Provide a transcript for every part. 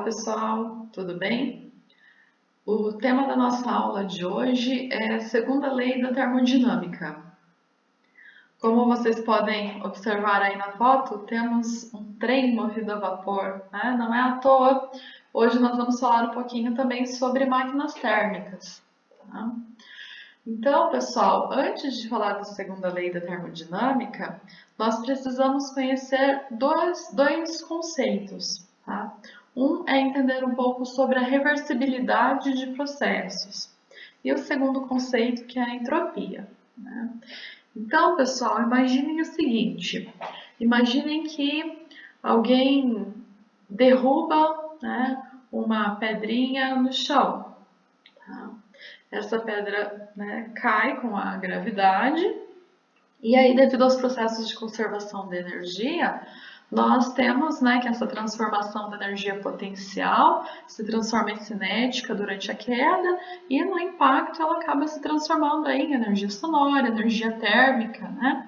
pessoal, tudo bem? O tema da nossa aula de hoje é a segunda lei da termodinâmica. Como vocês podem observar aí na foto, temos um trem movido a vapor, né? Não é à toa. Hoje nós vamos falar um pouquinho também sobre máquinas térmicas. Tá? Então, pessoal, antes de falar da segunda lei da termodinâmica, nós precisamos conhecer dois conceitos. Tá? Um é entender um pouco sobre a reversibilidade de processos e o segundo conceito que é a entropia. Né? Então, pessoal, imaginem o seguinte: imaginem que alguém derruba, né, uma pedrinha no chão. Tá? Essa pedra, né, cai com a gravidade e aí, devido aos processos de conservação de energia, nós temos, né, que essa transformação da energia potencial se transforma em cinética durante a queda e no impacto ela acaba se transformando aí em energia sonora, energia térmica, né?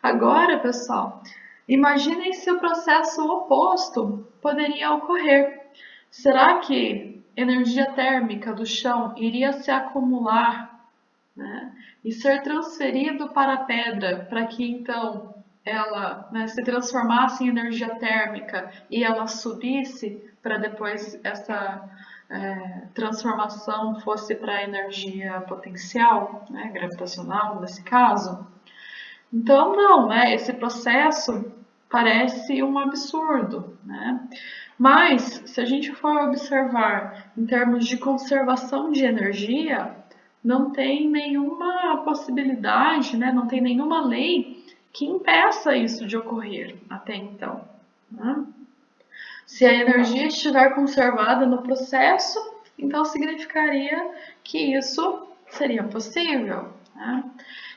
Agora, pessoal, imaginem se o processo oposto poderia ocorrer. Será que energia térmica do chão iria se acumular, né, e ser transferido para a pedra para que então ela, né, se transformasse em energia térmica e ela subisse para depois essa transformação fosse para energia potencial, né, gravitacional nesse caso? Então, não, né? Esse processo parece um absurdo, né? Mas, se a gente for observar em termos de conservação de energia, não tem nenhuma possibilidade, né? Não tem nenhuma lei que impeça isso de ocorrer até então. Né? Se a energia estiver conservada no processo, então significaria que isso seria possível. Né?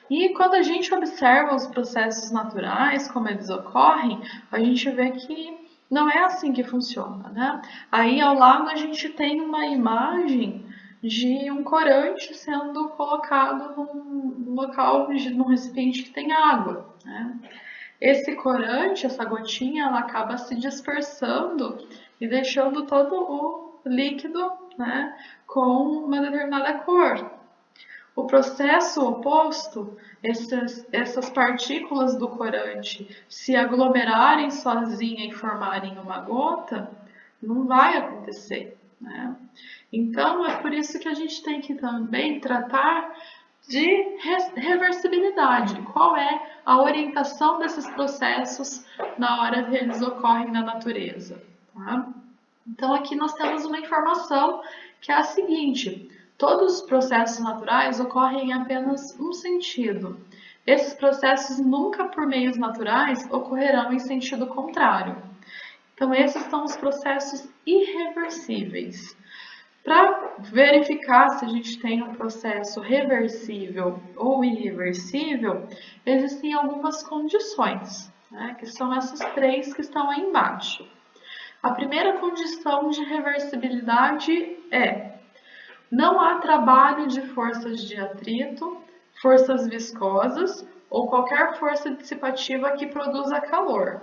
E quando a gente observa os processos naturais, como eles ocorrem, a gente vê que não é assim que funciona, né? Aí ao lado a gente tem uma imagem de um corante sendo colocado num local, num recipiente que tem água, né? Esse corante, essa gotinha, ela acaba se dispersando e deixando todo o líquido, né, com uma determinada cor. O processo oposto, essas partículas do corante se aglomerarem sozinha e formarem uma gota, não vai acontecer, né? Então, é por isso que a gente tem que também tratar de reversibilidade. Qual é a orientação desses processos na hora que eles ocorrem na natureza? Tá? Então, aqui nós temos uma informação que é a seguinte: todos os processos naturais ocorrem em apenas um sentido. Esses processos nunca por meios naturais ocorrerão em sentido contrário. Então, esses são os processos irreversíveis. Para verificar se a gente tem um processo reversível ou irreversível, existem algumas condições, né, que são essas três que estão aí embaixo. A primeira condição de reversibilidade é: não há trabalho de forças de atrito, forças viscosas ou qualquer força dissipativa que produza calor.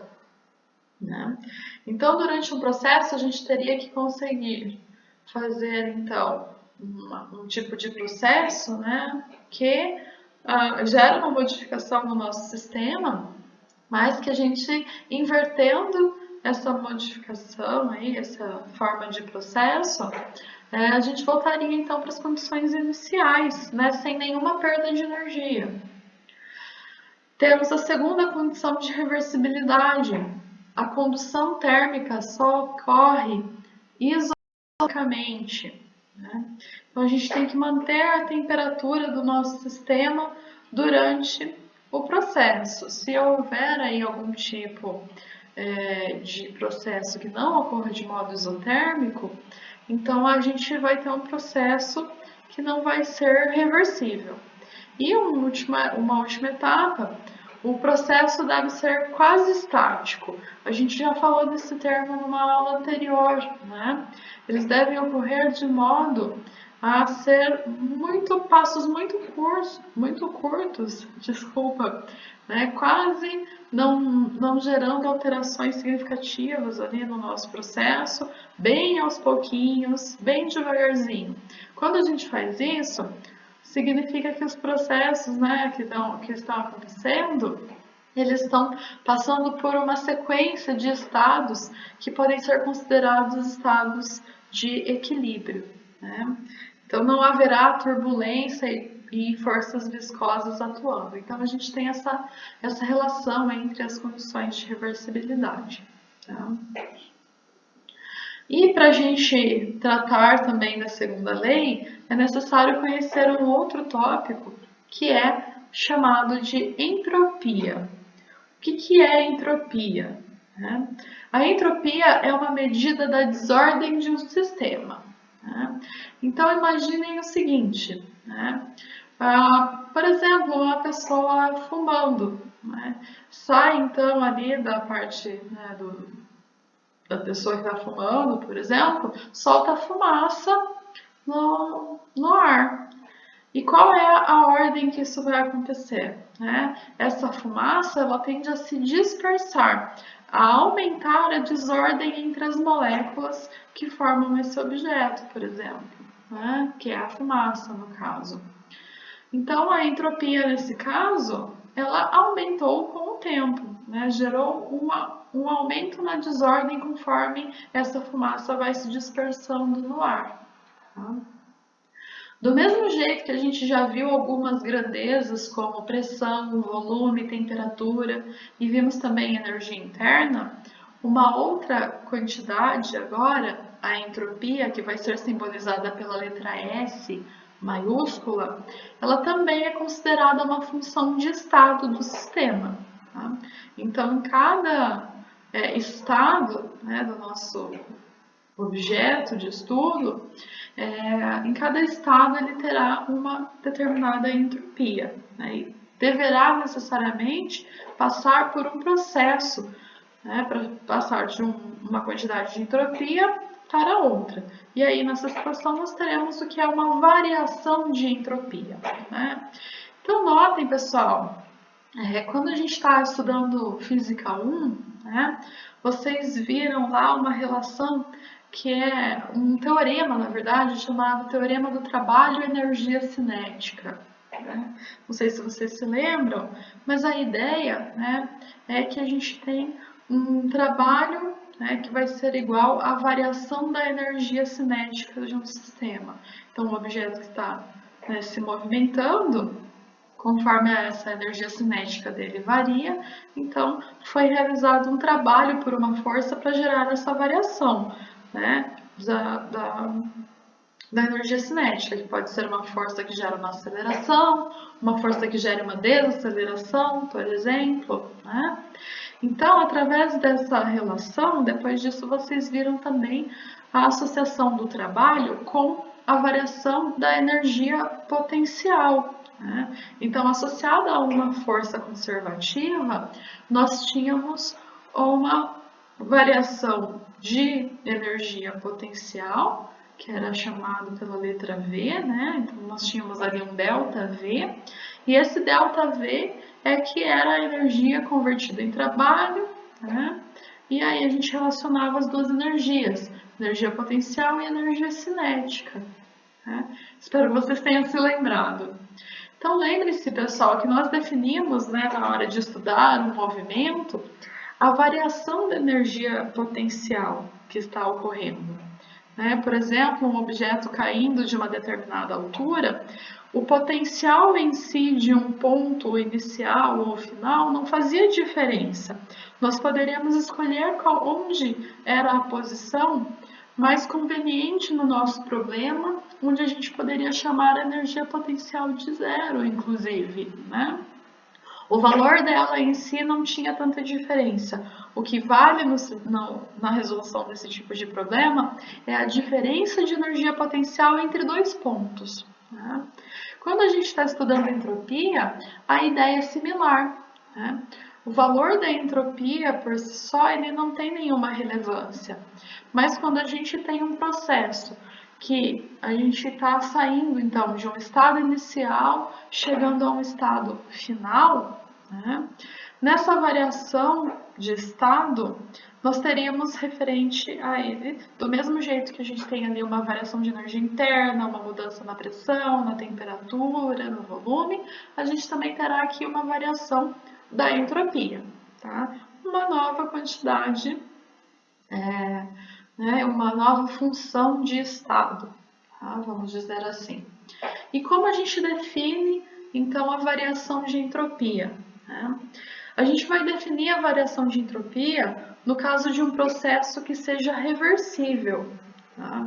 Né? Então, durante um processo, a gente teria que conseguir fazer, então, um tipo de processo, né, que gera uma modificação no nosso sistema, mas que a gente, invertendo essa modificação, aí, essa forma de processo, a gente voltaria então para as condições iniciais, né, sem nenhuma perda de energia. Temos a segunda condição de reversibilidade. A condução térmica só ocorre isoladamente. Né? Então a gente tem que manter a temperatura do nosso sistema durante o processo. Se houver aí algum tipo de processo que não ocorra de modo isotérmico, então a gente vai ter um processo que não vai ser reversível. E uma última etapa, o processo deve ser quase estático. A gente já falou desse termo numa aula anterior, né? Eles devem ocorrer de modo a ser passos muito curtos, desculpa, né? Quase não gerando alterações significativas ali no nosso processo, bem aos pouquinhos, bem devagarzinho. Quando a gente faz isso, significa que os processos, né, que estão acontecendo, eles estão passando por uma sequência de estados que podem ser considerados estados de equilíbrio, né? Então não haverá turbulência e forças viscosas atuando. Então a gente tem essa relação entre as condições de reversibilidade. Tá? E para a gente tratar também da segunda lei, é necessário conhecer um outro tópico que é chamado de entropia. O que é entropia? A entropia é uma medida da desordem de um sistema. Então imaginem o seguinte, por exemplo, uma pessoa fumando, sai então ali da parte da pessoa que está fumando, por exemplo, solta fumaça no ar. E qual é a ordem que isso vai acontecer? Essa fumaça ela tende a se dispersar, a aumentar a desordem entre as moléculas que formam esse objeto, por exemplo, que é a fumaça no caso. Então a entropia nesse caso, ela aumentou com o tempo, gerou um aumento na desordem conforme essa fumaça vai se dispersando no ar. Tá? Do mesmo jeito que a gente já viu algumas grandezas como pressão, volume, temperatura e vimos também energia interna, uma outra quantidade agora, a entropia, que vai ser simbolizada pela letra S maiúscula, ela também é considerada uma função de estado do sistema. Tá? Então, em cada estado do nosso objeto de estudo, em cada estado ele terá uma determinada entropia, e deverá necessariamente passar por um processo para passar de uma quantidade de entropia para outra. E aí nessa situação nós teremos o que é uma variação de entropia. Então notem, pessoal, quando a gente está estudando Física 1, vocês viram lá uma relação que é um teorema, na verdade, chamado Teorema do Trabalho e Energia Cinética. Não sei se vocês se lembram, mas a ideia é que a gente tem um trabalho que vai ser igual à variação da energia cinética de um sistema. Então, um objeto que está se movimentando, conforme essa energia cinética dele varia, então foi realizado um trabalho por uma força para gerar essa variação da energia cinética, que pode ser uma força que gera uma aceleração, uma força que gera uma desaceleração, por exemplo. Então, através dessa relação, depois disso vocês viram também a associação do trabalho com a variação da energia potencial. Então, associada a uma força conservativa, nós tínhamos uma variação de energia potencial, que era chamado pela letra V, então nós tínhamos ali um ΔV, e esse ΔV é que era a energia convertida em trabalho, e aí a gente relacionava as duas energias, energia potencial e energia cinética. Espero que vocês tenham se lembrado. Então lembre-se, pessoal, que nós definimos, na hora de estudar um movimento, a variação da energia potencial que está ocorrendo. Por exemplo, um objeto caindo de uma determinada altura, o potencial em si de um ponto inicial ou final não fazia diferença. Nós poderíamos escolher onde era a posição mais conveniente no nosso problema, onde a gente poderia chamar a energia potencial de zero, inclusive, O valor dela em si não tinha tanta diferença. O que vale na resolução desse tipo de problema é a diferença de energia potencial entre dois pontos. Quando a gente está estudando entropia, a ideia é similar. O valor da entropia por si só ele não tem nenhuma relevância. Mas quando a gente tem um processo que a gente está saindo então de um estado inicial, chegando a um estado final, né? Nessa variação de estado, nós teríamos referente a ele, do mesmo jeito que a gente tem ali uma variação de energia interna, uma mudança na pressão, na temperatura, no volume, a gente também terá aqui uma variação da entropia, tá? Uma nova quantidade, uma nova função de estado, tá? Vamos dizer assim. E como a gente define, então, a variação de entropia? Né? A gente vai definir a variação de entropia no caso de um processo que seja reversível. Tá?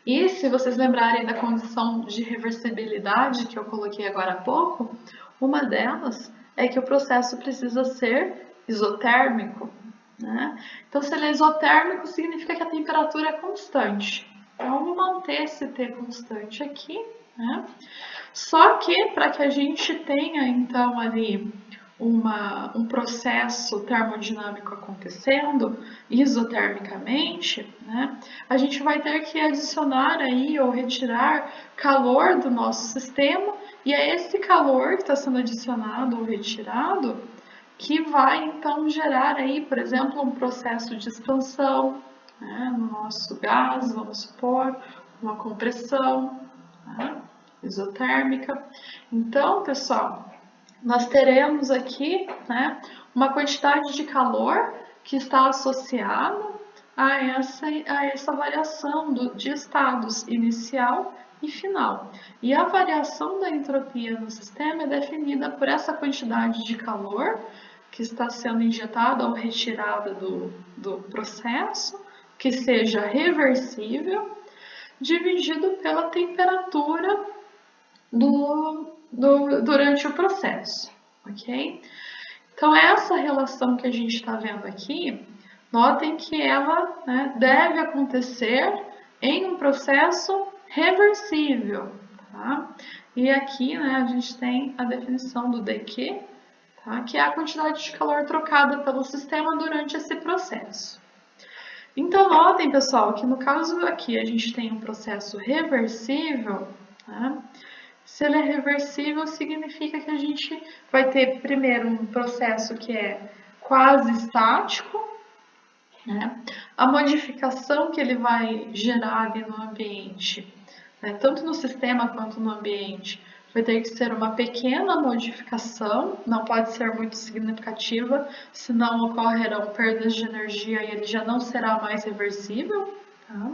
E se vocês lembrarem da condição de reversibilidade que eu coloquei agora há pouco, uma delas é que o processo precisa ser isotérmico. Né? Então, se ele é isotérmico, significa que a temperatura é constante. Então, vamos manter esse T constante aqui. Né? Só que, para que a gente tenha, então, ali um processo termodinâmico acontecendo isotermicamente, né, a gente vai ter que adicionar aí ou retirar calor do nosso sistema, e é esse calor que está sendo adicionado ou retirado que vai então gerar aí, por exemplo, um processo de expansão, né, no nosso gás, vamos supor, uma compressão, né, isotérmica. Então, pessoal, nós teremos aqui, né, uma quantidade de calor que está associada a essa variação de estados inicial e final. E a variação da entropia no sistema é definida por essa quantidade de calor que está sendo injetada ou retirada do processo, que seja reversível, dividido pela temperatura durante o processo, ok? Então, essa relação que a gente está vendo aqui, notem que ela, né, deve acontecer em um processo reversível, tá? E aqui, né, a gente tem a definição do dQ, tá? Que é a quantidade de calor trocada pelo sistema durante esse processo. Então, notem, pessoal, que no caso aqui a gente tem um processo reversível, tá? Se ele é reversível, significa que a gente vai ter primeiro um processo que é quase estático, né? A modificação que ele vai gerar ali no ambiente, né? Tanto no sistema quanto no ambiente, vai ter que ser uma pequena modificação, não pode ser muito significativa, senão ocorrerão perdas de energia e ele já não será mais reversível. Tá?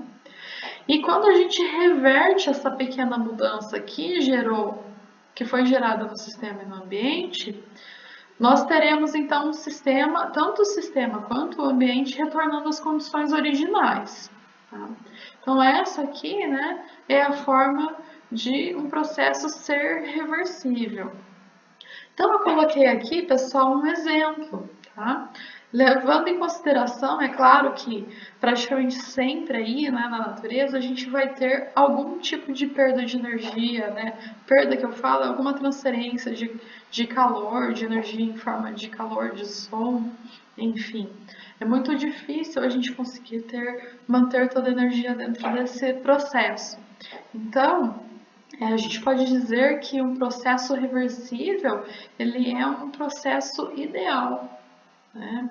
E quando a gente reverte essa pequena mudança que foi gerada no sistema e no ambiente, nós teremos então um sistema, tanto o sistema quanto o ambiente retornando às condições originais. Tá? Então essa aqui, né, é a forma de um processo ser reversível. Então eu coloquei aqui, pessoal, um exemplo, tá? Levando em consideração, é claro que praticamente sempre aí, né, na natureza a gente vai ter algum tipo de perda de energia, né? Perda que eu falo é alguma transferência de calor, de energia em forma de calor, de som, enfim. É muito difícil a gente conseguir manter toda a energia dentro desse processo. Então, a gente pode dizer que um processo reversível, ele é um processo ideal, né?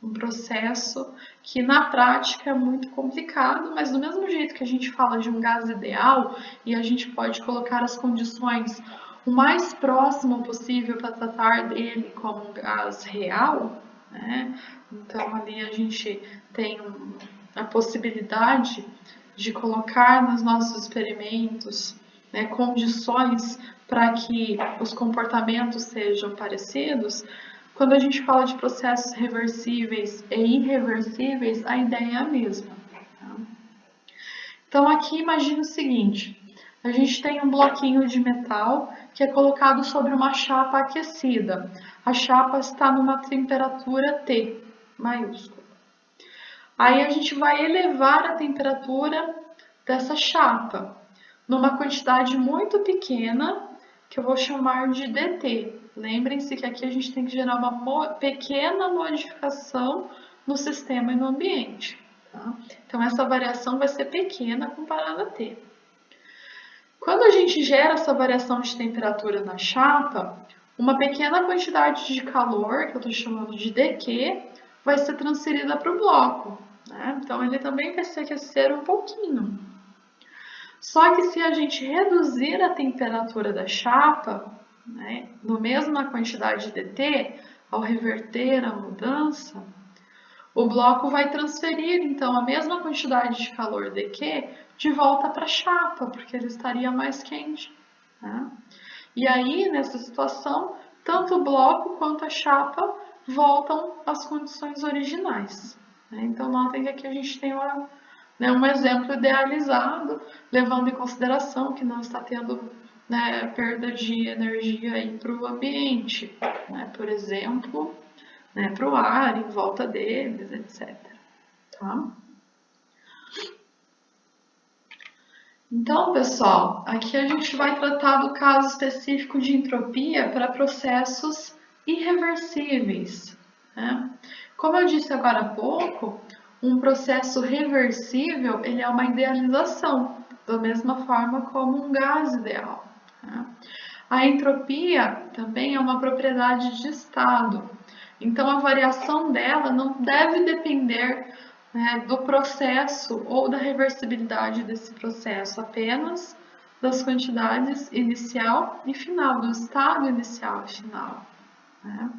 Um processo que na prática é muito complicado, mas do mesmo jeito que a gente fala de um gás ideal e a gente pode colocar as condições o mais próximo possível para tratar dele como um gás real, né? Então ali a gente tem a possibilidade de colocar nos nossos experimentos, né, condições para que os comportamentos sejam parecidos. Quando a gente fala de processos reversíveis e irreversíveis, a ideia é a mesma. Tá? Então aqui imagine o seguinte, a gente tem um bloquinho de metal que é colocado sobre uma chapa aquecida. A chapa está numa temperatura T maiúscula. Aí a gente vai elevar a temperatura dessa chapa numa quantidade muito pequena, que eu vou chamar de dt. Lembrem-se que aqui a gente tem que gerar uma pequena modificação no sistema e no ambiente. Tá? Então, essa variação vai ser pequena comparada a T. Quando a gente gera essa variação de temperatura na chapa, uma pequena quantidade de calor, que eu estou chamando de dQ, vai ser transferida para o bloco. Né? Então, ele também vai se aquecer um pouquinho. Só que se a gente reduzir a temperatura da chapa, né, na mesma quantidade de dT, ao reverter a mudança, o bloco vai transferir, então, a mesma quantidade de calor dQ de volta para a chapa, porque ele estaria mais quente. Né? E aí, nessa situação, tanto o bloco quanto a chapa voltam às condições originais. Né? Então, notem que aqui a gente tem um exemplo idealizado, levando em consideração que não está tendo, né, perda de energia para o ambiente, né? Por exemplo, né, para o ar em volta deles, etc. Tá? Então, pessoal, aqui a gente vai tratar do caso específico de entropia para processos irreversíveis. Né? Como eu disse agora há pouco, um processo reversível ele é uma idealização, da mesma forma como um gás ideal. Né? A entropia também é uma propriedade de estado, então a variação dela não deve depender, né, do processo ou da reversibilidade desse processo, apenas das quantidades inicial e final, do estado inicial e final. Né?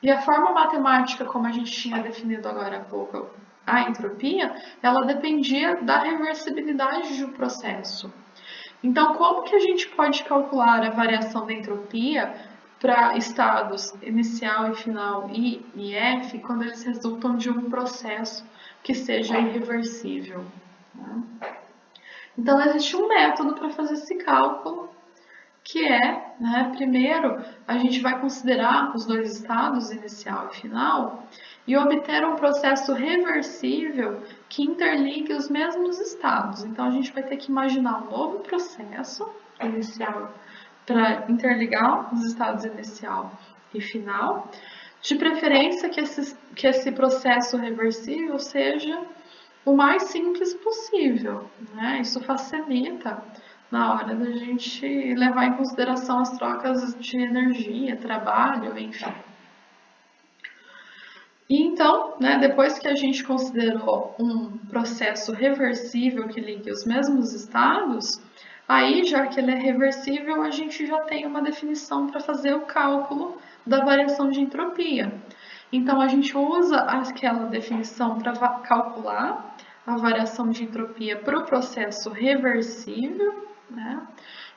E a forma matemática, como a gente tinha definido agora há pouco, a entropia, ela dependia da reversibilidade do processo. Então, como que a gente pode calcular a variação da entropia para estados inicial e final I e F quando eles resultam de um processo que seja irreversível? Né? Então, existe um método para fazer esse cálculo, que é, né, primeiro, a gente vai considerar os dois estados, inicial e final, e obter um processo reversível que interligue os mesmos estados. Então, a gente vai ter que imaginar um novo processo inicial para interligar os estados inicial e final, de preferência que esse processo reversível seja o mais simples possível. Né? Isso facilita na hora da gente levar em consideração as trocas de energia, trabalho, enfim. E então, né, depois que a gente considerou um processo reversível que ligue os mesmos estados, aí, já que ele é reversível, a gente já tem uma definição para fazer o cálculo da variação de entropia. Então, a gente usa aquela definição para calcular a variação de entropia para o processo reversível, né?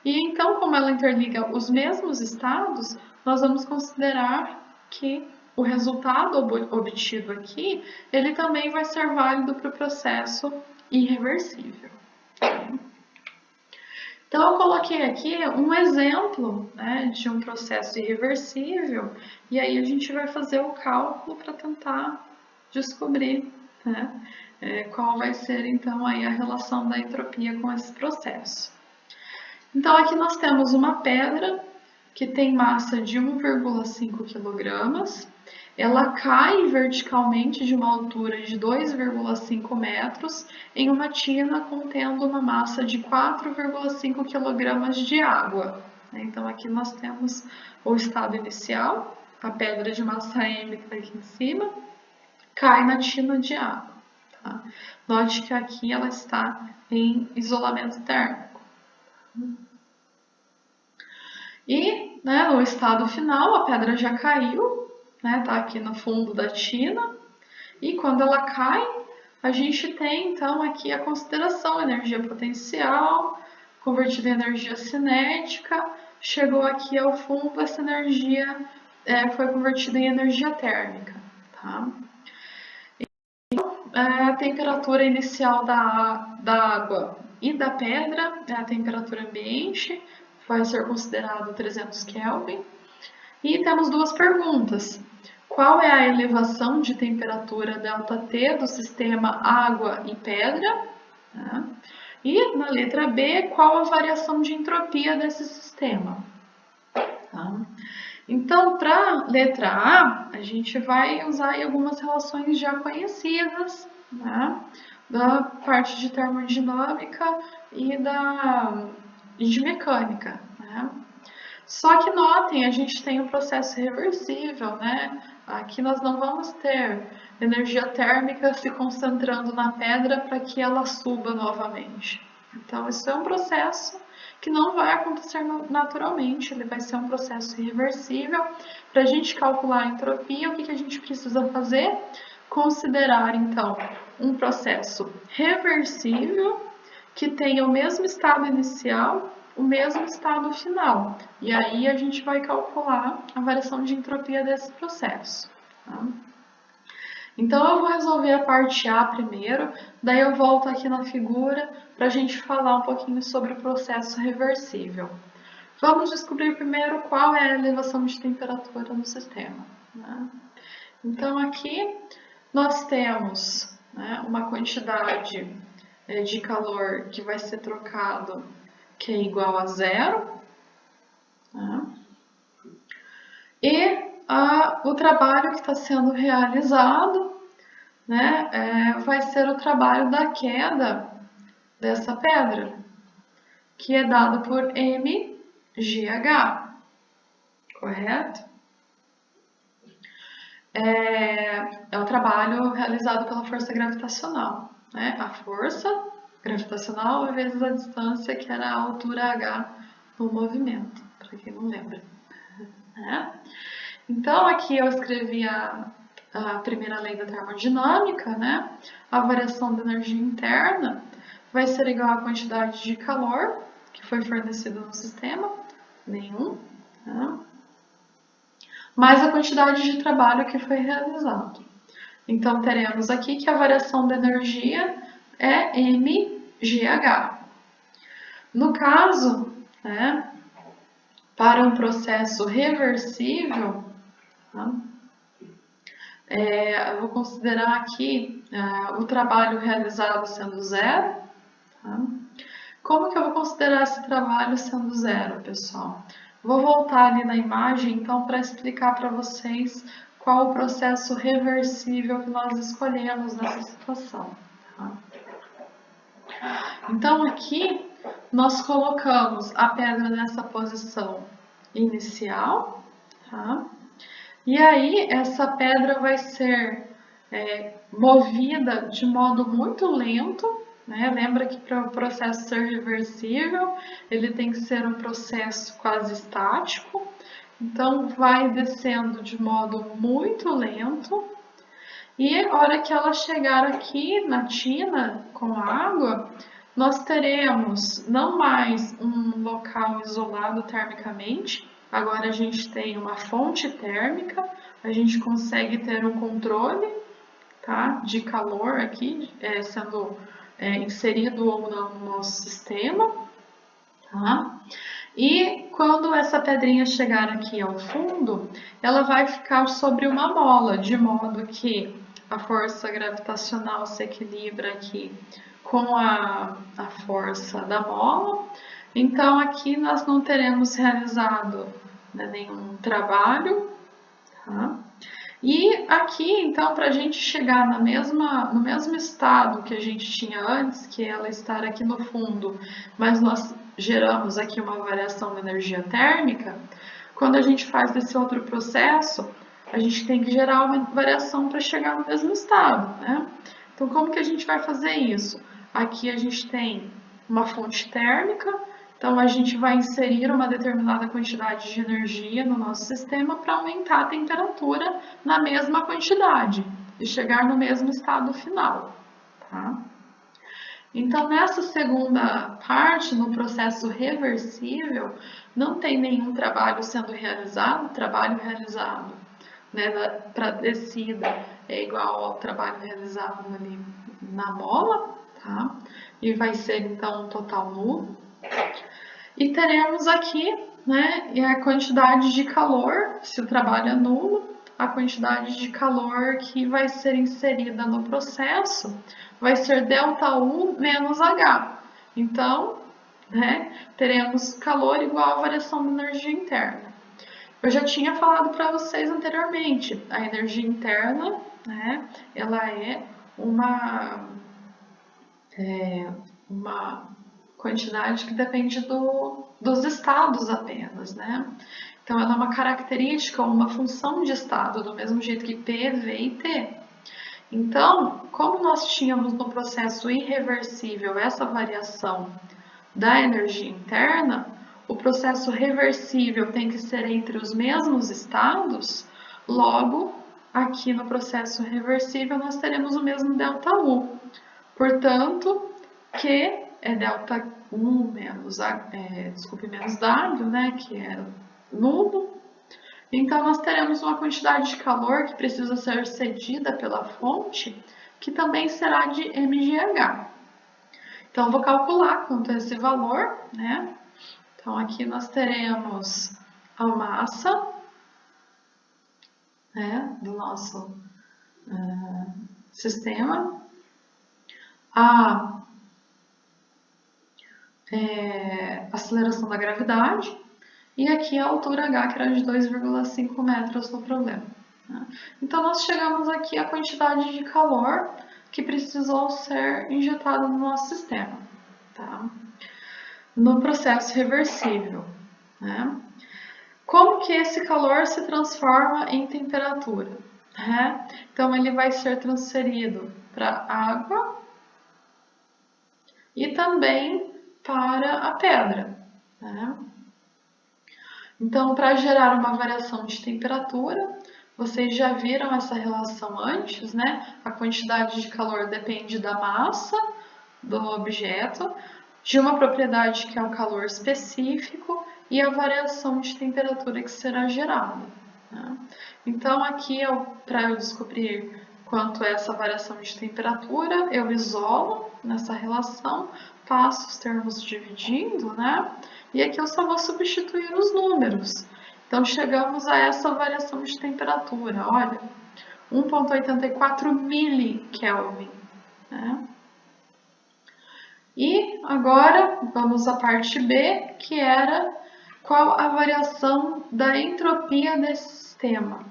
E então, como ela interliga os mesmos estados, nós vamos considerar que o resultado obtido aqui, ele também vai ser válido para o processo irreversível. Então, eu coloquei aqui um exemplo, né, de um processo irreversível, e aí a gente vai fazer o cálculo para tentar descobrir, né, qual vai ser então aí a relação da entropia com esse processo. Então, aqui nós temos uma pedra que tem massa de 1,5 kg, ela cai verticalmente de uma altura de 2,5 metros em uma tina contendo uma massa de 4,5 kg de água. Então, aqui nós temos o estado inicial, a pedra de massa M que está aqui em cima, cai na tina de água. Tá? Note que aqui ela está em isolamento térmico. E, né, no estado final, a pedra já caiu, né, tá aqui no fundo da tina, e quando ela cai, a gente tem então aqui a consideração energia potencial, convertida em energia cinética, chegou aqui ao fundo, essa energia foi convertida em energia térmica. Tá? A temperatura inicial da água e da pedra é a temperatura ambiente, vai ser considerado 300 Kelvin. E temos duas perguntas. Qual é a elevação de temperatura ΔT do sistema água e pedra? E na letra B, qual a variação de entropia desse sistema? Então, para a letra A, a gente vai usar aí algumas relações já conhecidas, né? da parte de termodinâmica e de mecânica, né? Só que notem, a gente tem um processo reversível, né? Aqui nós não vamos ter energia térmica se concentrando na pedra para que ela suba novamente. Então, isso é um processo que não vai acontecer naturalmente, ele vai ser um processo irreversível. Para a gente calcular a entropia, o que a gente precisa fazer? Considerar, então, um processo reversível que tenha o mesmo estado inicial, o mesmo estado final. E aí a gente vai calcular a variação de entropia desse processo. Tá? Então eu vou resolver a parte A primeiro, daí eu volto aqui na figura para a gente falar um pouquinho sobre o processo reversível. Vamos descobrir primeiro qual é a elevação de temperatura no sistema. Né? Então aqui nós temos, né, uma quantidade de calor que vai ser trocado, que é igual a zero. Né? E o trabalho que está sendo realizado, né, vai ser o trabalho da queda dessa pedra, que é dado por mgh, correto? É o trabalho realizado pela força gravitacional, né? A força gravitacional vezes a distância, que era a altura h no movimento, para quem não lembra. Né? Então, aqui eu escrevi a primeira lei da termodinâmica, né? A variação da energia interna vai ser igual à quantidade de calor que foi fornecido no sistema, nenhum, né? Mais a quantidade de trabalho que foi realizado. Então, teremos aqui que a variação da energia é mgh. No caso, né, para um processo reversível, tá, eu vou considerar aqui o trabalho realizado sendo zero. Tá? Como que eu vou considerar esse trabalho sendo zero, pessoal? Vou voltar ali na imagem, então, para explicar para vocês qual o processo reversível que nós escolhemos nessa situação. Tá? Então, aqui, nós colocamos a pedra nessa posição inicial, tá? E aí, essa pedra vai ser movida de modo muito lento, né? Lembra que para o processo ser reversível, ele tem que ser um processo quase estático. Então, vai descendo de modo muito lento. E a hora que ela chegar aqui na tina com a água, nós teremos não mais um local isolado termicamente, agora a gente tem uma fonte térmica, a gente consegue ter um controle, tá, de calor aqui, sendo inserido ou não no nosso sistema. Tá? E quando essa pedrinha chegar aqui ao fundo, ela vai ficar sobre uma mola, de modo que a força gravitacional se equilibra aqui com a força da mola. Então, aqui nós não teremos realizado, né, nenhum trabalho. Tá? E aqui, então, para a gente chegar no mesmo estado que a gente tinha antes, que ela estar aqui no fundo, mas nós geramos aqui uma variação da energia térmica, quando a gente faz esse outro processo, a gente tem que gerar uma variação para chegar no mesmo estado, né? Então, como que a gente vai fazer isso? Aqui a gente tem uma fonte térmica, então a gente vai inserir uma determinada quantidade de energia no nosso sistema para aumentar a temperatura na mesma quantidade e chegar no mesmo estado final. Tá? Então, nessa segunda parte, no processo reversível, não tem nenhum trabalho sendo realizado, né, para descida é igual ao trabalho realizado ali na mola, tá? E vai ser então um total nulo. E teremos aqui, né, a quantidade de calor, se o trabalho é nulo, a quantidade de calor que vai ser inserida no processo vai ser ΔU menos H. Então, né, teremos calor igual à variação da energia interna. Eu já tinha falado para vocês anteriormente, a energia interna, né, ela é uma uma quantidade que depende dos estados apenas, né? Então, ela é uma característica ou uma função de estado, do mesmo jeito que P, V e T. Então, como nós tínhamos no processo irreversível essa variação da energia interna, o processo reversível tem que ser entre os mesmos estados, logo, aqui no processo reversível nós teremos o mesmo ΔU. Portanto, Q é ΔU menos W, né, que é nulo. Então, nós teremos uma quantidade de calor que precisa ser cedida pela fonte, que também será de mgh. Então, vou calcular quanto é esse valor, né? Então, aqui nós teremos a massa, né, do nosso sistema, a aceleração da gravidade e aqui a altura H, que era de 2,5 metros no problema. Né? Então, nós chegamos aqui à quantidade de calor que precisou ser injetada no nosso sistema. Tá? No processo reversível. Né? Como que esse calor se transforma em temperatura? Né? Então, ele vai ser transferido para água e também para a pedra. Né? Então, para gerar uma variação de temperatura, vocês já viram essa relação antes, né? A quantidade de calor depende da massa do objeto, de uma propriedade que é o calor específico e a variação de temperatura que será gerada. Né? Então, aqui, para eu descobrir quanto é essa variação de temperatura, eu isolo nessa relação, passo os termos dividindo, né? E aqui eu só vou substituir os números. Então, chegamos a essa variação de temperatura, olha, 1,84 milikelvin, né? E agora vamos à parte B, que era qual a variação da entropia desse sistema.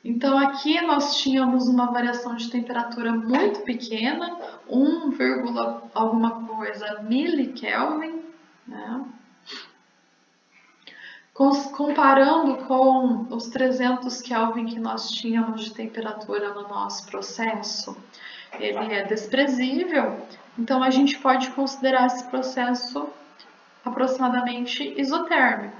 Então aqui nós tínhamos uma variação de temperatura muito pequena, 1, alguma coisa milikelvin, né? Comparando com os 300 Kelvin que nós tínhamos de temperatura no nosso processo, ele é desprezível, então a gente pode considerar esse processo aproximadamente isotérmico.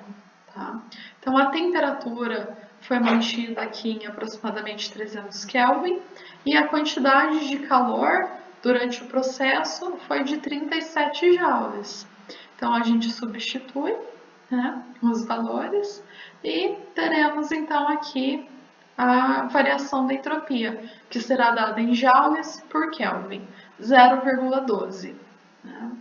Tá? Então a temperatura foi mantida aqui em aproximadamente 300 Kelvin e a quantidade de calor durante o processo foi de 37 joules. Então a gente substitui, né, os valores e teremos então aqui a variação da entropia, que será dada em joules por Kelvin, 0,12. Né?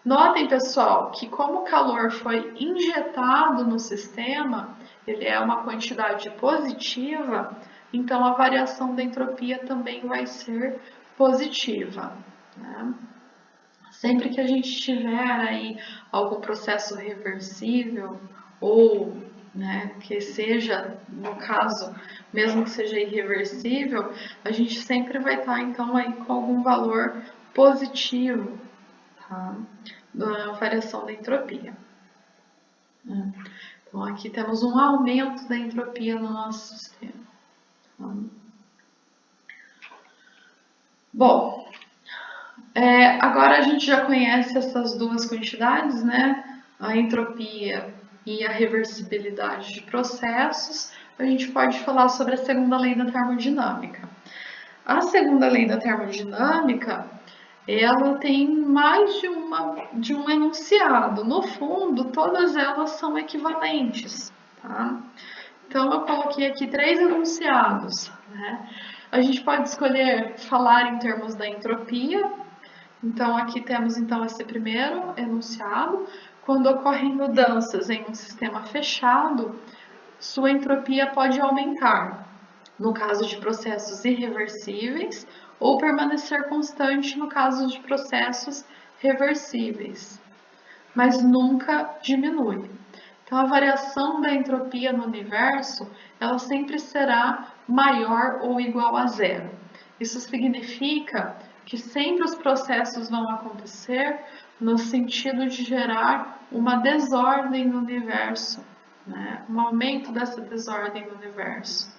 Notem, pessoal, que como o calor foi injetado no sistema, ele é uma quantidade positiva, então a variação da entropia também vai ser positiva. Né? Sempre que a gente tiver aí algum processo reversível ou, né, que seja, no caso, mesmo que seja irreversível, a gente sempre vai estar então aí com algum valor positivo, tá? Da variação da entropia. Então aqui temos um aumento da entropia no nosso sistema. Tá? Bom, agora a gente já conhece essas duas quantidades, né? A entropia e a reversibilidade de processos. A gente pode falar sobre a segunda lei da termodinâmica. A segunda lei da termodinâmica, ela tem mais de um enunciado. No fundo, todas elas são equivalentes, tá? Então, eu coloquei aqui 3 enunciados, né? A gente pode escolher falar em termos da entropia. Então, aqui temos então esse primeiro enunciado. Quando ocorrem mudanças em um sistema fechado, sua entropia pode aumentar, no caso de processos irreversíveis, ou permanecer constante no caso de processos reversíveis, mas nunca diminui. Então, a variação da entropia no universo, ela sempre será maior ou igual a zero. Isso significa que sempre os processos vão acontecer no sentido de gerar uma desordem no universo, né? Um aumento dessa desordem no universo.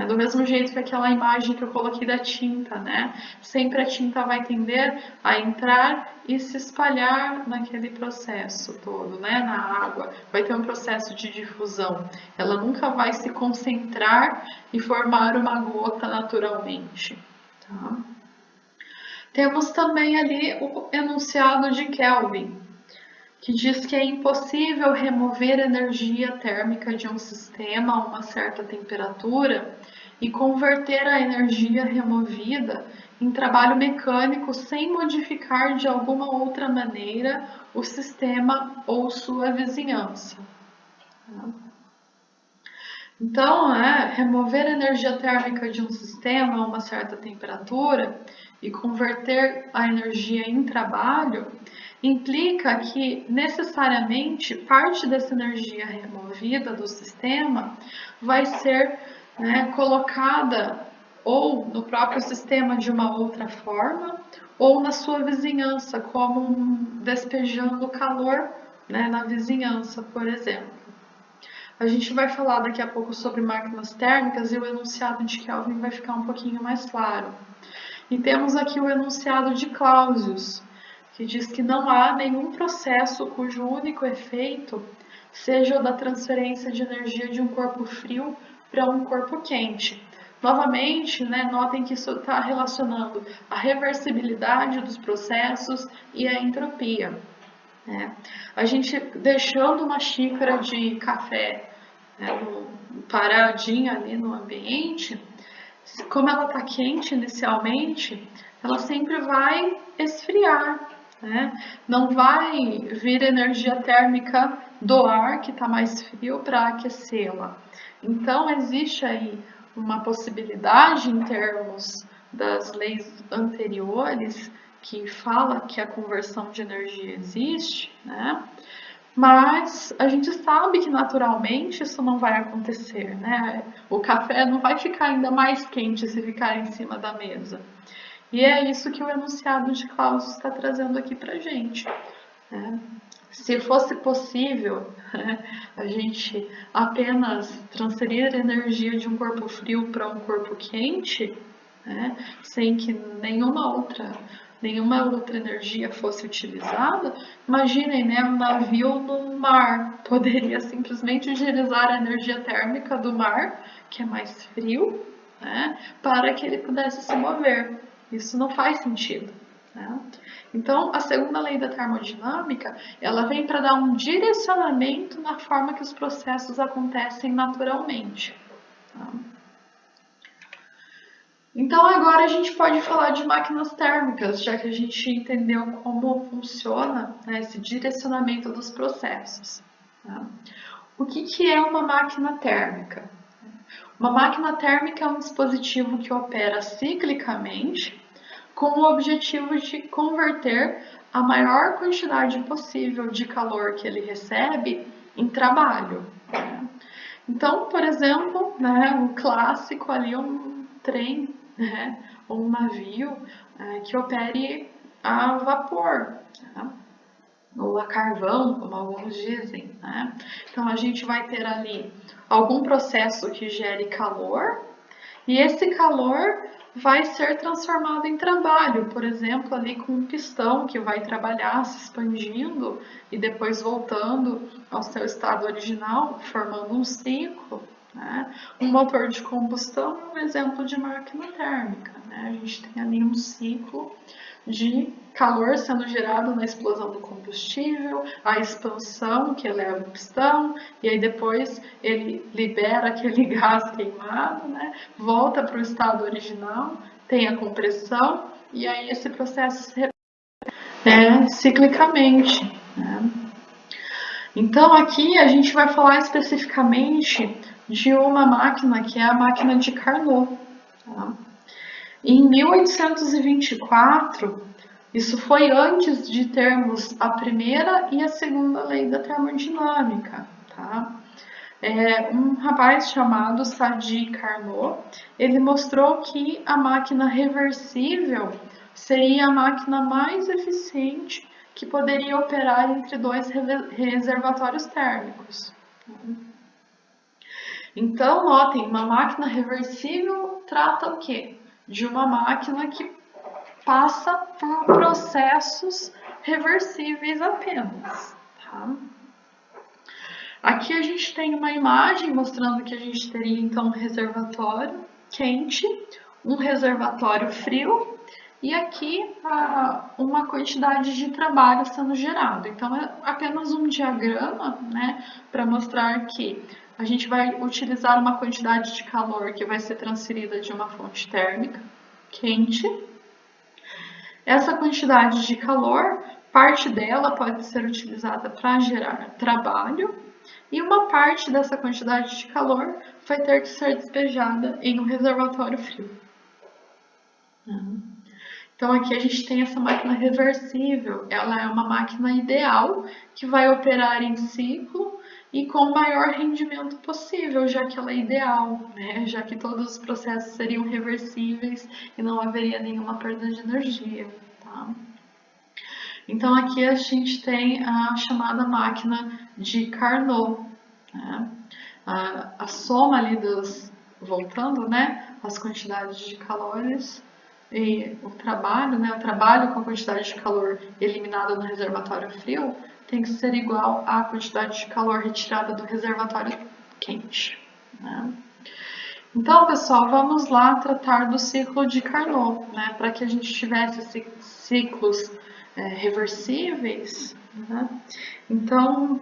Do mesmo jeito que aquela imagem que eu coloquei da tinta, né? Sempre a tinta vai tender a entrar e se espalhar naquele processo todo, né? Na água, vai ter um processo de difusão. Ela nunca vai se concentrar e formar uma gota naturalmente. Tá? Temos também ali o enunciado de Kelvin, que diz que é impossível remover energia térmica de um sistema a uma certa temperatura e converter a energia removida em trabalho mecânico sem modificar de alguma outra maneira o sistema ou sua vizinhança. Então, remover a energia térmica de um sistema a uma certa temperatura e converter a energia em trabalho implica que necessariamente parte dessa energia removida do sistema vai ser colocada ou no próprio sistema de uma outra forma ou na sua vizinhança, como despejando calor na vizinhança, por exemplo. A gente vai falar daqui a pouco sobre máquinas térmicas e o enunciado de Kelvin vai ficar um pouquinho mais claro. E temos aqui o enunciado de Clausius, que diz que não há nenhum processo cujo único efeito seja o da transferência de energia de um corpo frio para um corpo quente. Novamente, notem que isso está relacionando a reversibilidade dos processos e a entropia. A gente deixando uma xícara de café paradinha ali no ambiente, como ela está quente inicialmente, ela sempre vai esfriar, não vai vir energia térmica do ar que está mais frio para aquecê-la. Então existe aí uma possibilidade em termos das leis anteriores que fala que a conversão de energia existe, mas a gente sabe que naturalmente isso não vai acontecer, O café não vai ficar ainda mais quente se ficar em cima da mesa. E é isso que o enunciado de Clausius está trazendo aqui para a gente. Se fosse possível a gente apenas transferir energia de um corpo frio para um corpo quente, sem que nenhuma outra energia fosse utilizada, imaginem, um navio no mar poderia simplesmente utilizar a energia térmica do mar, que é mais frio, para que ele pudesse se mover. Isso não faz sentido. Então, a segunda lei da termodinâmica, ela vem para dar um direcionamento na forma que os processos acontecem naturalmente. Então, agora a gente pode falar de máquinas térmicas, já que a gente entendeu como funciona esse direcionamento dos processos. O que é uma máquina térmica? Uma máquina térmica é um dispositivo que opera ciclicamente com o objetivo de converter a maior quantidade possível de calor que ele recebe em trabalho. Então, por exemplo, um clássico ali, um trem, ou um navio que opere a vapor, ou a carvão, como alguns dizem. Então, a gente vai ter ali algum processo que gere calor, e esse calor vai ser transformado em trabalho, por exemplo, ali com um pistão que vai trabalhar se expandindo e depois voltando ao seu estado original, formando um ciclo. Um motor de combustão é um exemplo de máquina térmica. A gente tem ali um ciclo de calor sendo gerado na explosão do combustível, a expansão que eleva o pistão, e aí depois ele libera aquele gás queimado, volta para o estado original, tem a compressão, e aí esse processo se repete ciclicamente. Então aqui a gente vai falar especificamente de uma máquina que é a máquina de Carnot. Em 1824, isso foi antes de termos a primeira e a segunda lei da termodinâmica. Um rapaz chamado Sadi Carnot, ele mostrou que a máquina reversível seria a máquina mais eficiente que poderia operar entre dois reservatórios térmicos. Então, notem, uma máquina reversível trata o quê? De uma máquina que passa por processos reversíveis apenas. Tá? Aqui a gente tem uma imagem mostrando que a gente teria então um reservatório quente, um reservatório frio e aqui uma quantidade de trabalho sendo gerado. Então é apenas um diagrama, né, para mostrar que a gente vai utilizar uma quantidade de calor que vai ser transferida de uma fonte térmica quente. Essa quantidade de calor, parte dela pode ser utilizada para gerar trabalho e uma parte dessa quantidade de calor vai ter que ser despejada em um reservatório frio. Então aqui a gente tem essa máquina reversível, ela é uma máquina ideal que vai operar em ciclo e com o maior rendimento possível, já que ela é ideal, né? Já que todos os processos seriam reversíveis e não haveria nenhuma perda de energia. Tá? Então aqui a gente tem a chamada máquina de Carnot. Né? A soma ali voltando, né, as quantidades de calores e o trabalho, né, o trabalho com a quantidade de calor eliminada no reservatório frio tem que ser igual à quantidade de calor retirada do reservatório quente. Né? Então, pessoal, vamos lá tratar do ciclo de Carnot, né, para que a gente tivesse ciclos reversíveis. Né? Então,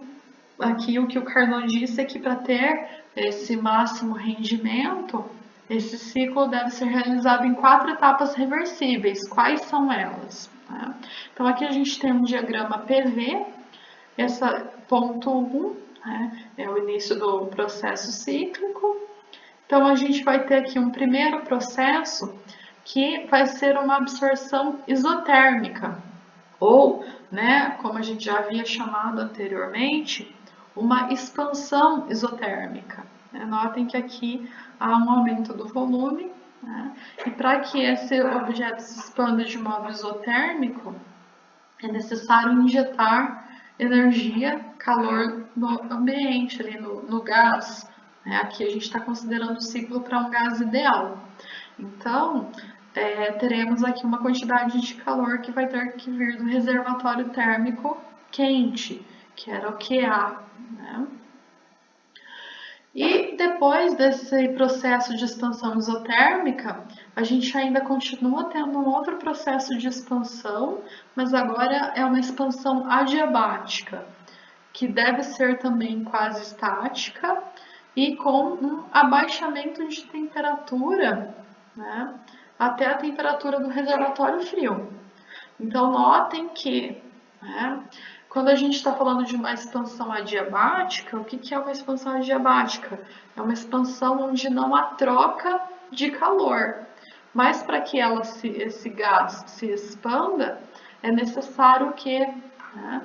aqui o que o Carnot disse é que para ter esse máximo rendimento, esse ciclo deve ser realizado em 4 etapas reversíveis. Quais são elas? Né? Então aqui a gente tem um diagrama PV, essa ponto 1 né, é o início do processo cíclico. Então a gente vai ter aqui um primeiro processo que vai ser uma absorção isotérmica, ou, né, como a gente já havia chamado anteriormente, uma expansão isotérmica. Notem que aqui há um aumento do volume, né, e para que esse objeto se expanda de modo isotérmico, é necessário injetar energia, calor no ambiente, ali no gás. Né? Aqui a gente está considerando o ciclo para um gás ideal. Então, teremos aqui uma quantidade de calor que vai ter que vir do reservatório térmico quente, que era o QA. Né? E depois desse processo de expansão isotérmica, a gente ainda continua tendo um outro processo de expansão, mas agora é uma expansão adiabática, que deve ser também quase estática e com um abaixamento de temperatura, né, até a temperatura do reservatório frio. Então, notem que, né, quando a gente está falando de uma expansão adiabática, o que é uma expansão adiabática? É uma expansão onde não há troca de calor. Mas para que esse gás se expanda, é necessário que, né,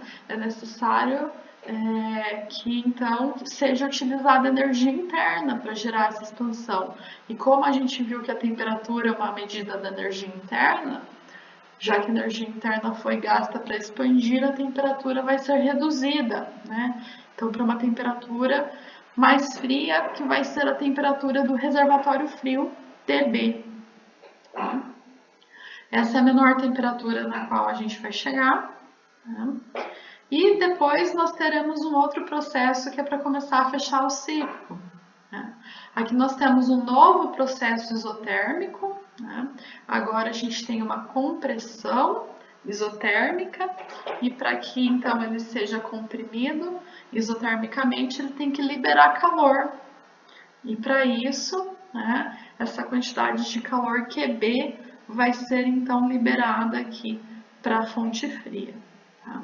que então seja utilizada energia interna para gerar essa expansão. E como a gente viu que a temperatura é uma medida da energia interna, já que a energia interna foi gasta para expandir, a temperatura vai ser reduzida, né? Então, para uma temperatura mais fria, que vai ser a temperatura do reservatório frio, TB. Tá? Essa é a menor temperatura na qual a gente vai chegar. Né? E depois nós teremos um outro processo que é para começar a fechar o ciclo. Né? Aqui nós temos um novo processo isotérmico. Né? Agora a gente tem uma compressão isotérmica e para que então ele seja comprimido isotermicamente, ele tem que liberar calor. E para isso, né, essa quantidade de calor QB vai ser então liberada aqui para a fonte fria. Tá?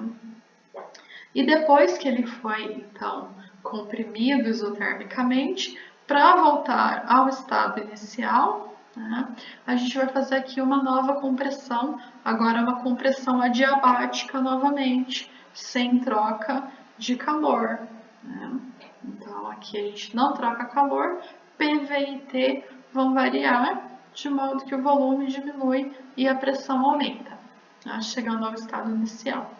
E depois que ele foi então comprimido isotermicamente, para voltar ao estado inicial, né, a gente vai fazer aqui uma nova compressão, agora uma compressão adiabática novamente, sem troca de calor. Né? Então aqui a gente não troca calor, PV e T vão variar, de modo que o volume diminui e a pressão aumenta, né, chegando ao estado inicial.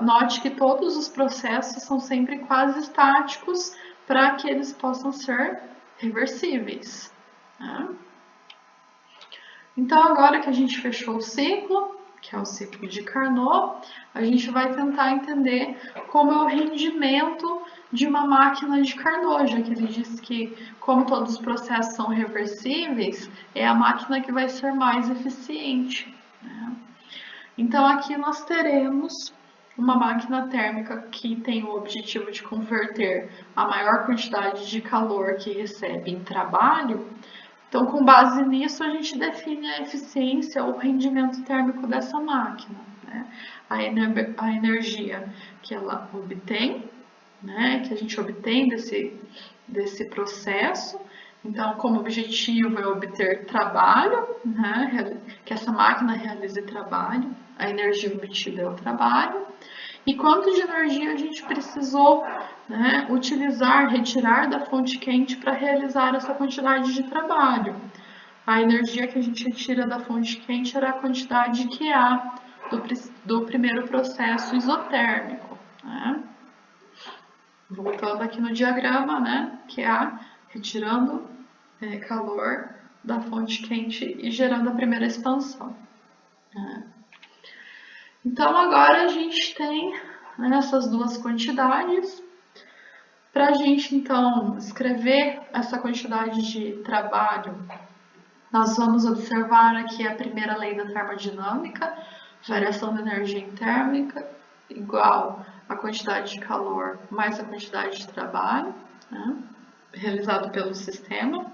Note que todos os processos são sempre quase estáticos para que eles possam ser reversíveis, né? Então, agora que a gente fechou o ciclo, que é o ciclo de Carnot, a gente vai tentar entender como é o rendimento de uma máquina de Carnot, já que ele disse que, como todos os processos são reversíveis, é a máquina que vai ser mais eficiente, né? Então, aqui nós teremos uma máquina térmica que tem o objetivo de converter a maior quantidade de calor que recebe em trabalho. Então, com base nisso, a gente define a eficiência ou rendimento térmico dessa máquina, né? A energia que ela obtém, né? Que a gente obtém desse processo. Então, como objetivo é obter trabalho, né? Que essa máquina realize trabalho. A energia obtida é o trabalho. E quanto de energia a gente precisou, né, utilizar, retirar da fonte quente para realizar essa quantidade de trabalho. A energia que a gente retira da fonte quente era a quantidade QA do primeiro processo isotérmico, né? Voltando aqui no diagrama, né, QA retirando calor da fonte quente e gerando a primeira expansão, né? Então, agora a gente tem, né, essas duas quantidades. Para a gente, então, escrever essa quantidade de trabalho, nós vamos observar aqui a primeira lei da termodinâmica, variação da energia térmica igual a quantidade de calor mais a quantidade de trabalho, né, realizado pelo sistema.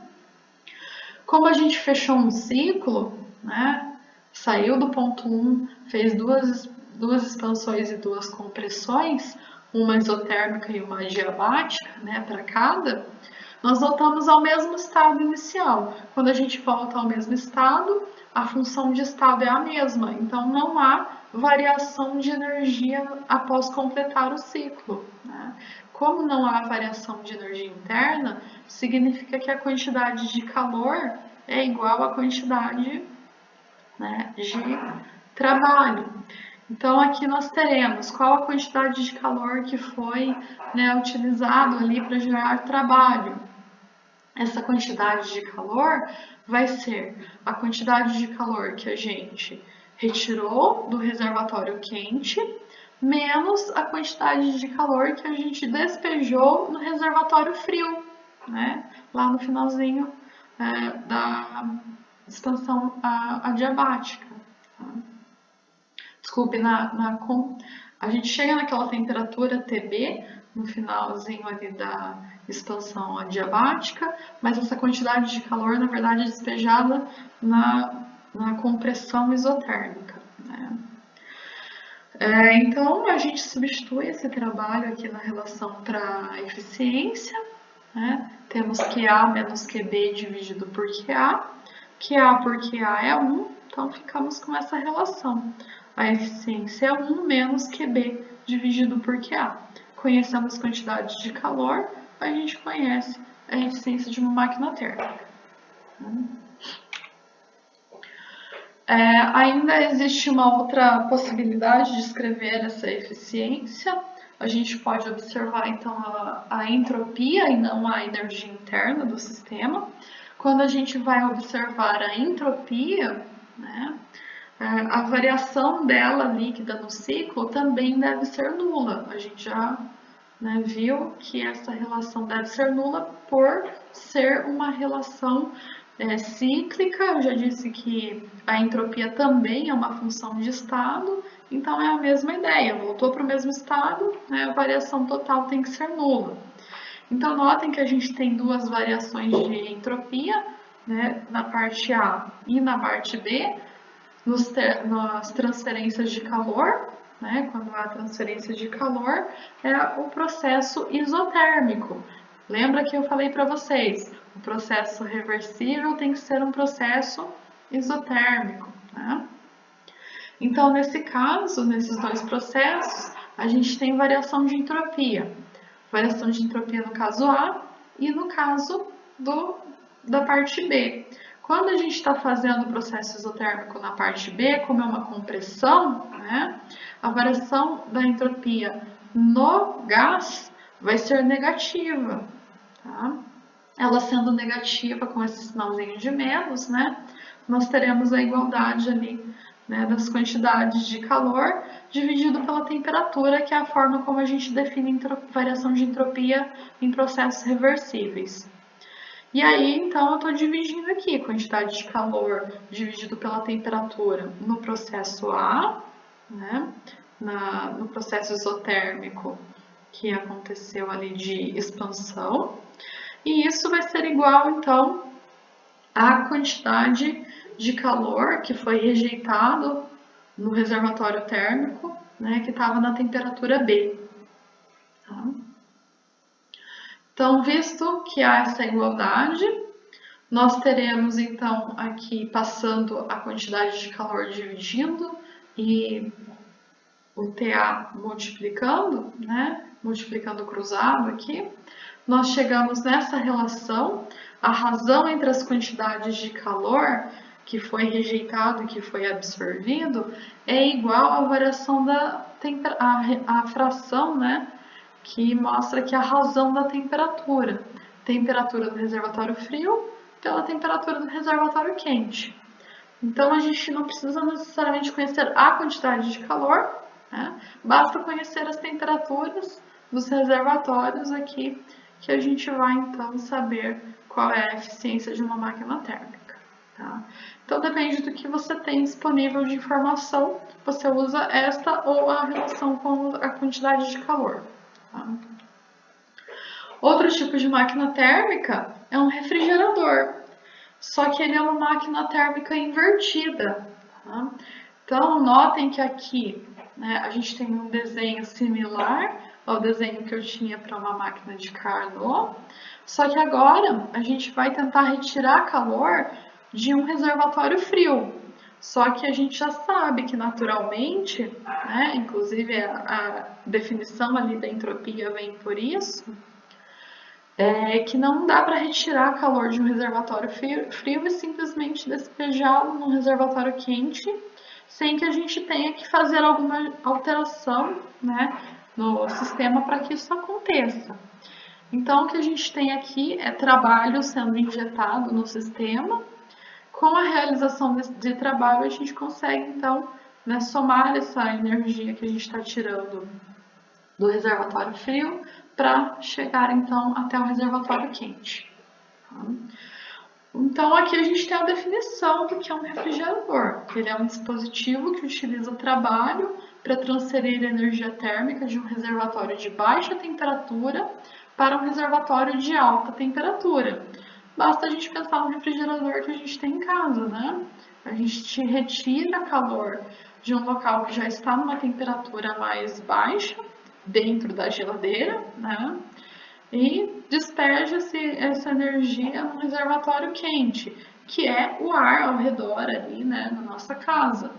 Como a gente fechou um ciclo, né, saiu do ponto 1, fez duas expansões e duas compressões, uma isotérmica e uma adiabática, né, para cada, nós voltamos ao mesmo estado inicial. Quando a gente volta ao mesmo estado, a função de estado é a mesma, então não há variação de energia após completar o ciclo, né? Como não há variação de energia interna, significa que a quantidade de calor é igual à quantidade, né, de trabalho. Então, aqui nós teremos qual a quantidade de calor que foi, né, utilizado ali para gerar trabalho. Essa quantidade de calor vai ser a quantidade de calor que a gente retirou do reservatório quente, menos a quantidade de calor que a gente despejou no reservatório frio, né, lá no finalzinho da expansão adiabática. Tá? Desculpe, a gente chega naquela temperatura TB no finalzinho ali da expansão adiabática, mas essa quantidade de calor, na verdade, é despejada na compressão isotérmica, né? Então, a gente substitui esse trabalho aqui na relação para eficiência, né? Temos QA menos QB dividido por QA. QA por QA é 1, então ficamos com essa relação. A eficiência é 1 menos QB dividido por QA. Conhecemos quantidade de calor, a gente conhece a eficiência de uma máquina térmica. Ainda existe uma outra possibilidade de escrever essa eficiência. A gente pode observar então a entropia e não a energia interna do sistema. Quando a gente vai observar a entropia, né, a variação dela líquida no ciclo também deve ser nula. A gente já, né, viu que essa relação deve ser nula por ser uma relação cíclica. Eu já disse que a entropia também é uma função de estado, então é a mesma ideia. Voltou para o mesmo estado, né, a variação total tem que ser nula. Então, notem que a gente tem duas variações de entropia, né, na parte A e na parte B, nas transferências de calor, né, quando há transferência de calor, é o processo isotérmico. Lembra que eu falei para vocês, o processo reversível tem que ser um processo isotérmico, né? Então, nesse caso, nesses dois processos, a gente tem variação de entropia. variação de entropia no caso A e no caso da parte B. Quando a gente está fazendo o processo isotérmico na parte B, como é uma compressão, né, a variação da entropia no gás vai ser negativa. Tá? Ela sendo negativa com esse sinalzinho de menos, né, nós teremos a igualdade ali, né, das quantidades de calor dividido pela temperatura, que é a forma como a gente define variação de entropia em processos reversíveis. E aí, então, eu estou dividindo aqui quantidade de calor dividido pela temperatura no processo A, né, no processo isotérmico que aconteceu ali de expansão, e isso vai ser igual, então, à quantidade de calor que foi rejeitado no reservatório térmico, né, que estava na temperatura B. Tá? Então, visto que há essa igualdade, nós teremos então aqui passando a quantidade de calor dividindo e o TA multiplicando, né? Multiplicando cruzado aqui, nós chegamos nessa relação. A razão entre as quantidades de calor que foi rejeitado e que foi absorvido é igual à variação da a fração, né? Que mostra que a razão da temperatura do reservatório frio pela temperatura do reservatório quente. Então, a gente não precisa necessariamente conhecer a quantidade de calor, né? Basta conhecer as temperaturas dos reservatórios aqui, que a gente vai, então, saber qual é a eficiência de uma máquina térmica. Tá? Então, depende do que você tem disponível de informação, você usa esta ou a relação com a quantidade de calor. Tá? Outro tipo de máquina térmica é um refrigerador, só que ele é uma máquina térmica invertida. Tá? Então, notem que aqui, né, a gente tem um desenho similar ao desenho que eu tinha para uma máquina de Carnot, só que agora a gente vai tentar retirar calor de um reservatório frio. Só que a gente já sabe que naturalmente, né, inclusive a definição ali da entropia vem por isso, que não dá para retirar calor de um reservatório frio e simplesmente despejá-lo num reservatório quente, sem que a gente tenha que fazer alguma alteração, né, no sistema para que isso aconteça. Então, o que a gente tem aqui é trabalho sendo injetado no sistema. Com a realização de trabalho, a gente consegue, então, né, somar essa energia que a gente está tirando do reservatório frio para chegar, então, até o reservatório quente. Então, aqui a gente tem a definição do que é um refrigerador. Ele é um dispositivo que utiliza o trabalho para transferir energia térmica de um reservatório de baixa temperatura para um reservatório de alta temperatura. Basta a gente pensar no refrigerador que a gente tem em casa, né? A gente retira calor de um local que já está numa temperatura mais baixa, dentro da geladeira, né? E despeja essa energia no reservatório quente, que é o ar ao redor ali, né, na nossa casa.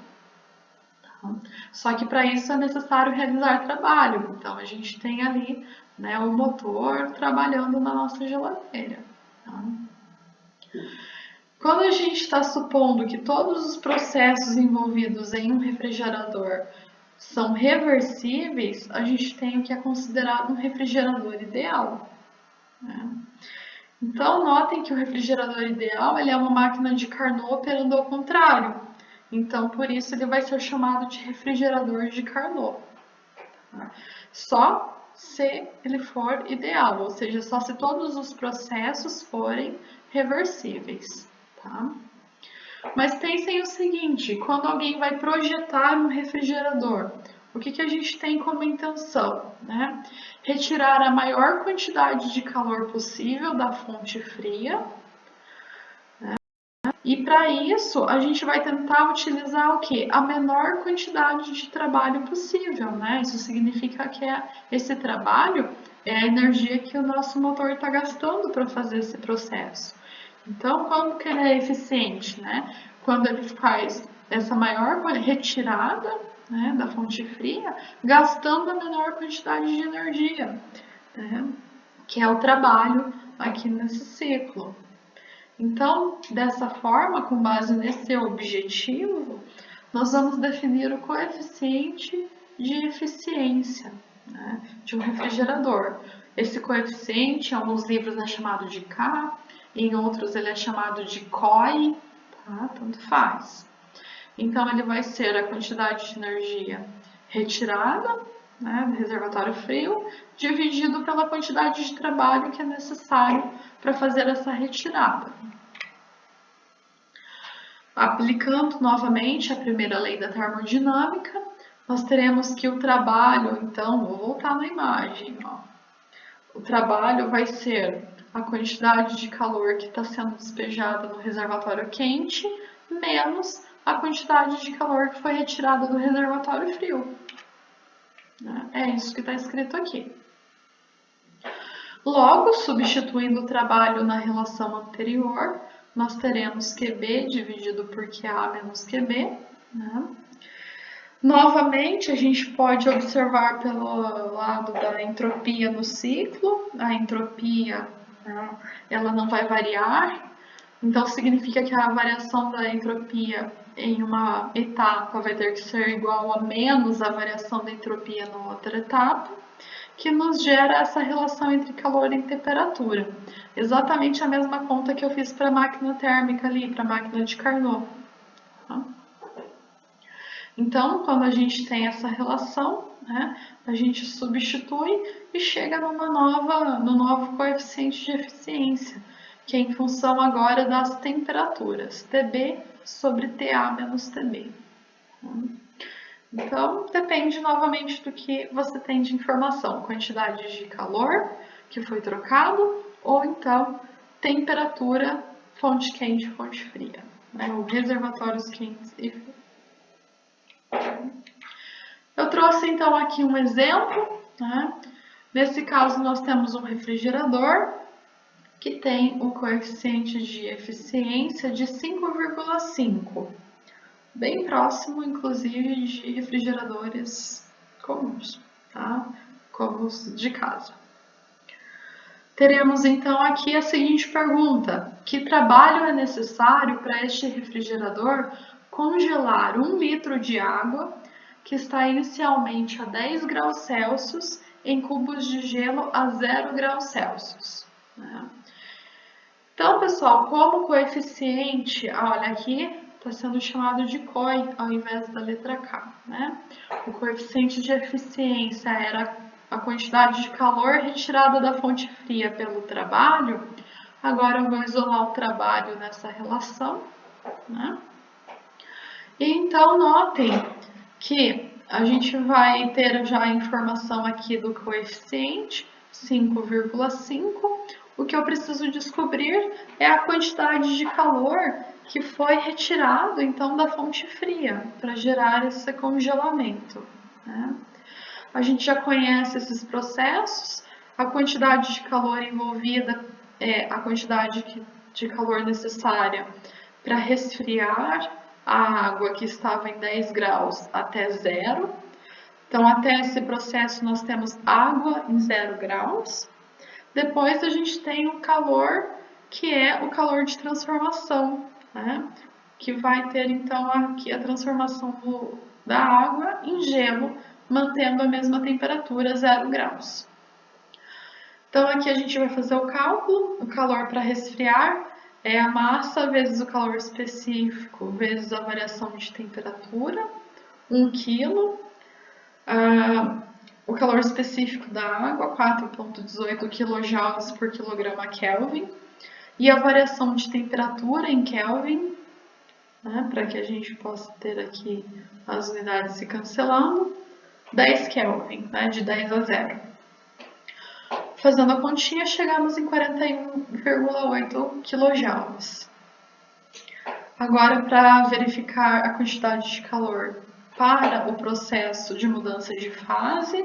Tá? Só que para isso é necessário realizar trabalho. Então a gente tem ali, né, o motor trabalhando na nossa geladeira. Tá? Quando a gente está supondo que todos os processos envolvidos em um refrigerador são reversíveis, a gente tem o que é considerado um refrigerador ideal. Né? Então, notem que o refrigerador ideal ele é uma máquina de Carnot operando ao contrário. Então, por isso, ele vai ser chamado de refrigerador de Carnot. Tá? Só se ele for ideal, ou seja, só se todos os processos forem reversíveis. Tá? Mas pensem o seguinte, quando alguém vai projetar um refrigerador, o que a gente tem como intenção? Né? Retirar a maior quantidade de calor possível da fonte fria. Né? E para isso, a gente vai tentar utilizar o quê? A menor quantidade de trabalho possível. Né? Isso significa que esse trabalho é a energia que o nosso motor está gastando para fazer esse processo. Então, quando que ele é eficiente? Né? Quando ele faz essa maior retirada, né, da fonte fria, gastando a menor quantidade de energia. né? Que é o trabalho aqui nesse ciclo. Então, dessa forma, com base nesse objetivo, nós vamos definir o coeficiente de eficiência, né, de um refrigerador. Esse coeficiente, em alguns livros é chamado de K, em outros ele é chamado de COI, tá? Tanto faz. Então, ele vai ser a quantidade de energia retirada, né, do reservatório frio, dividido pela quantidade de trabalho que é necessário para fazer essa retirada. Aplicando novamente a primeira lei da termodinâmica, nós teremos que o trabalho, então, vou voltar na imagem, ó. O trabalho vai ser a quantidade de calor que está sendo despejada no reservatório quente, menos a quantidade de calor que foi retirada do reservatório frio. É isso que está escrito aqui. Logo, substituindo o trabalho na relação anterior, nós teremos QB dividido por QA menos QB. Né? Novamente, a gente pode observar pelo lado da entropia no ciclo. A entropia, né, ela não vai variar, então significa que a variação da entropia em uma etapa vai ter que ser igual a menos a variação da entropia na outra etapa, que nos gera essa relação entre calor e temperatura. Exatamente a mesma conta que eu fiz para a máquina térmica ali, para a máquina de Carnot. Então, quando a gente tem essa relação, né, a gente substitui e chega no novo coeficiente de eficiência, que é em função agora das temperaturas, TB sobre TA menos TB. Então, depende novamente do que você tem de informação, quantidade de calor que foi trocado, ou então temperatura, fonte quente, fonte fria, né, ou reservatórios quentes e frios. Eu trouxe então aqui um exemplo, né? Nesse caso nós temos um refrigerador que tem o coeficiente de eficiência de 5,5, bem próximo inclusive de refrigeradores comuns, tá? Como os de casa. Teremos então aqui a seguinte pergunta: que trabalho é necessário para este refrigerador congelar 1 litro de água que está inicialmente a 10 graus Celsius em cubos de gelo a 0 graus Celsius? Então, pessoal, como coeficiente, olha aqui, está sendo chamado de COI ao invés da letra K, né? O coeficiente de eficiência era a quantidade de calor retirada da fonte fria pelo trabalho. Agora eu vou isolar o trabalho nessa relação, né? E então, notem que a gente vai ter já a informação aqui do coeficiente, 5,5. O que eu preciso descobrir é a quantidade de calor que foi retirado, então, da fonte fria, para gerar esse congelamento, né? A gente já conhece esses processos, a quantidade de calor envolvida é a quantidade de calor necessária para resfriar a água que estava em 10 graus até 0. Então, até esse processo nós temos água em 0 graus. Depois a gente tem o calor, que é o calor de transformação, né? Que vai ter então aqui a transformação da água em gelo, mantendo a mesma temperatura, 0 graus. Então aqui a gente vai fazer o cálculo, o calor para resfriar é a massa vezes o calor específico, vezes a variação de temperatura, 1 kg. O calor específico da água, 4,18 kJ por quilograma Kelvin. E a variação de temperatura em Kelvin, né, para que a gente possa ter aqui as unidades se cancelando, 10 Kelvin, né, de 10 a 0. Fazendo a continha, chegamos em 41,8 kJ. Agora, para verificar a quantidade de calor para o processo de mudança de fase,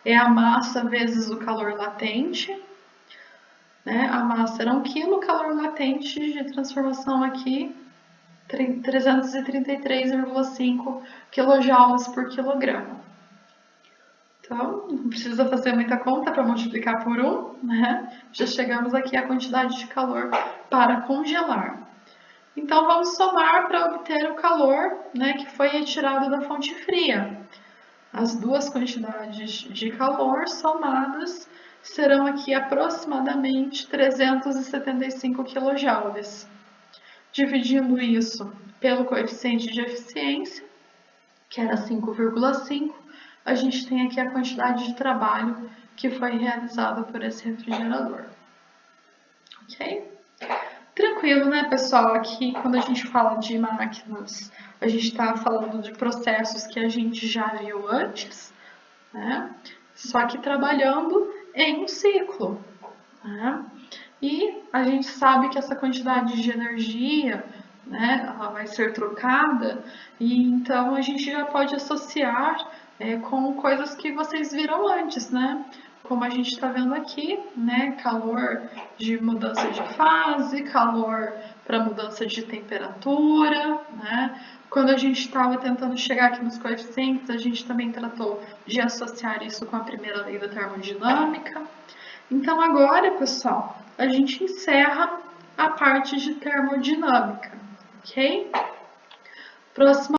é a massa vezes o calor latente, né? A massa era 1 kg, o calor latente de transformação aqui, 333,5 kJ por quilograma. Então, não precisa fazer muita conta para multiplicar por 1, né? Já chegamos aqui à quantidade de calor para congelar. Então, vamos somar para obter o calor, né, que foi retirado da fonte fria. As duas quantidades de calor somadas serão aqui aproximadamente 375 kJ. Dividindo isso pelo coeficiente de eficiência, que era 5,5, a gente tem aqui a quantidade de trabalho que foi realizada por esse refrigerador. Ok? Tranquilo, né, pessoal? Aqui, quando a gente fala de máquinas, a gente está falando de processos que a gente já viu antes, né? Só que trabalhando em um ciclo, né? E a gente sabe que essa quantidade de energia, né, ela vai ser trocada, e então a gente já pode associar com coisas que vocês viram antes, né? Como a gente está vendo aqui, né? Calor de mudança de fase, calor para mudança de temperatura, né? Quando a gente estava tentando chegar aqui nos coeficientes, a gente também tratou de associar isso com a primeira lei da termodinâmica. Então agora, pessoal, a gente encerra a parte de termodinâmica, ok? Próxima